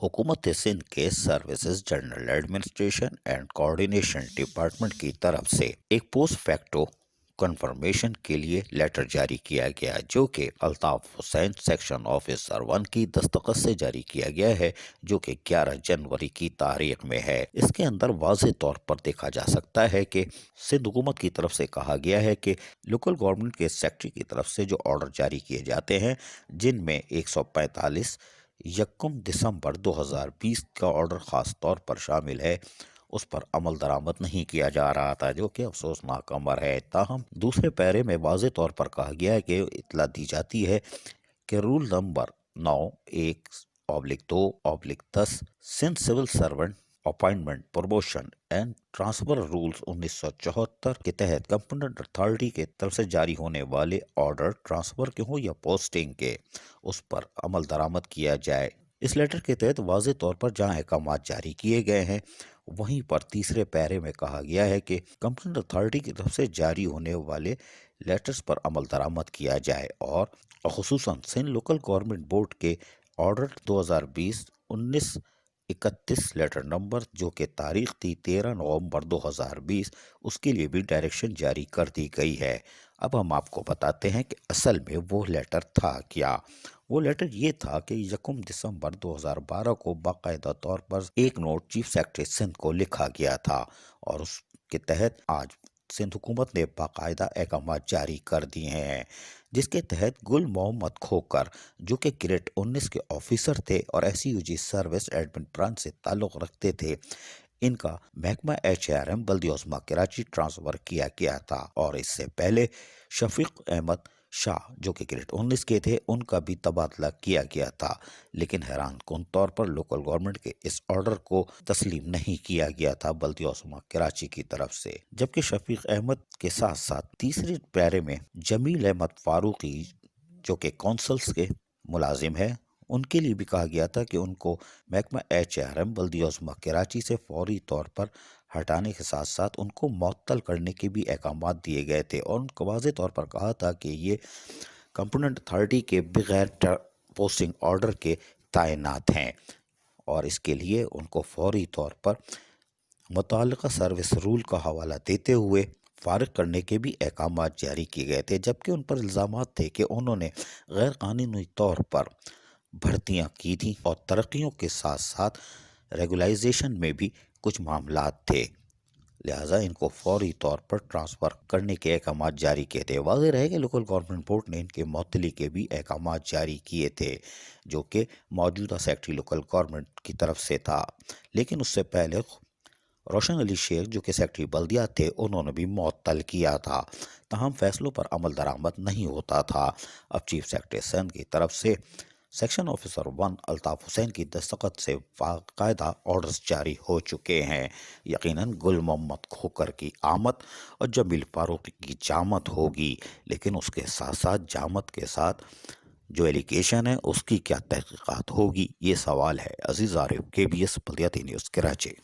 हुकूमत सिंध के services general administration and coordination department की तरफ से एक पोस्ट फैक्टो कन्फर्मेशन के लिए लेटर जारी किया गया, जो कि अल्ताफ हुसैन सेक्शन ऑफिसर 1 की दस्तखत से जारी किया गया है, जो कि 11 जनवरी की तारीख में है। इसके अंदर वाज़ेह तौर पर देखा जा सकता है कि सिंध हुकूमत की तरफ से कहा गया है कि लोकल गवर्नमेंट के सेक्रेटरी की तरफ से जो ऑर्डर जारी किए जाते हैं, जिनमें 145 यकम दिसंबर 2020 का ऑर्डर ख़ास तौर पर शामिल है, उस पर अमल दरामद नहीं किया जा रहा था, जो कि अफसोसनाक अमर है। ताहम दूसरे पैरे में वाज़ेह तौर पर कहा गया है कि इतला दी जाती है कि rule number 9(1)(2)(10 Sindh civil servant appointment promotion and transfer rules 1974 के तहत कंपटेंट अथॉरिटी के तरफ से जारी होने वाले ऑर्डर ट्रांसफर के हो या पोस्टिंग के, उस पर अमल दरामद किया जाए। इस लेटर के तहत वाज़ेह तौर पर जहां अहकामात जारी किए गए हैं, वहीं पर तीसरे पैरे में कहा गया है कि कंपटेंट अथॉरिटी की तरफ से जारी होने वाले लेटर्स पर अमल दरामद किया जाए और खुसूसन सिंध लोकल गवर्नमेंट बोर्ड के ऑर्डर 2020-1931 लेटर नंबर, जो कि तारीख थी 13 नवंबर 2020, उसके लिए भी डायरेक्शन जारी कर दी गई है। अब हम आपको बताते हैं कि असल में वो लेटर था क्या। वो लेटर ये था कि यकम दिसंबर 2012 को बाकायदा तौर पर एक नोट चीफ सेक्रेटरी सिंध को लिखा गया था और उसके तहत आज सिंध हुकूमत ने बाकायदा अहकामात जारी कर दिए हैं, जिसके तहत गुल मोहम्मद खोकर, जो कि ग्रेड 19 के ऑफिसर थे और SUG सर्विस एडमिन ब्रांच से ताल्लुक़ रखते थे, इनका महकमा HRM बल्दिया उस्मा कराची ट्रांसफ़र किया गया था। और इससे पहले शफीक अहमद शाह, जो कि ग्रेड 19 के थे, उनका भी तबादला किया गया था, लेकिन हैरान कुन तौर पर लोकल गवर्नमेंट के इस ऑर्डर को तस्लीम नहीं किया गया था बल्दिया उस्मा कराची की तरफ से। जबकि शफीक अहमद के साथ साथ तीसरे पैरे में जमील अहमद फारूकी, जो कि कौंसल्स के मुलाजिम है, उनके लिए भी कहा गया था कि उनको महकमा HRM बल्दिया उस्मा कराची से फौरी तौर पर हटाने के साथ साथ उनको मुअत्तल करने के भी अहकामात दिए गए थे और उनको वाज़ेह तौर पर कहा था कि ये कंपोनेंट अथॉरिटी के बगैर पोस्टिंग ऑर्डर के तैनात हैं और इसके लिए उनको फौरी तौर पर मुताल्लिक़ा सर्विस रूल का हवाला देते हुए फारिग करने के भी अहकामात जारी किए गए थे। जबकि उन पर इल्ज़ामात थे कि उन्होंने गैर कानूनी तौर पर भर्तियां की थी और तरक्कियों के साथ साथ रेगुलाइजेशन में भी कुछ मामलात थे, लिहाजा इनको फौरी तौर पर ट्रांसफ़र करने के अहकामात जारी किए थे। वाज़ेह रहे कि लोकल गवर्नमेंट बोर्ड ने इनके मुअत्तली के भी अहकामात जारी किए थे, जो कि मौजूदा सेक्रेटरी लोकल गवर्नमेंट की तरफ से था, लेकिन उससे पहले रोशन अली शेख, जो कि सेक्रेटरी बल्दिया थे, उन्होंने भी मुअत्तल किया था। तमाम फैसलों पर अमल दरामद नहीं होता था। अब चीफ सेक्रेटरी सिंध की तरफ से सेक्शन ऑफिसर 1 अल्ताफ हुसैन की दस्तखत से बाकायदा ऑर्डर्स जारी हो चुके हैं। यकीनन गुल मोहम्मद खोकर की आमद और जमील फारूकी की जामत होगी, लेकिन उसके साथ साथ जामत के साथ जो एलिगेशन है उसकी क्या तहकीकात होगी, ये सवाल है। अजीज आरिफ, KBS बल्दियाती न्यूज़, कराची।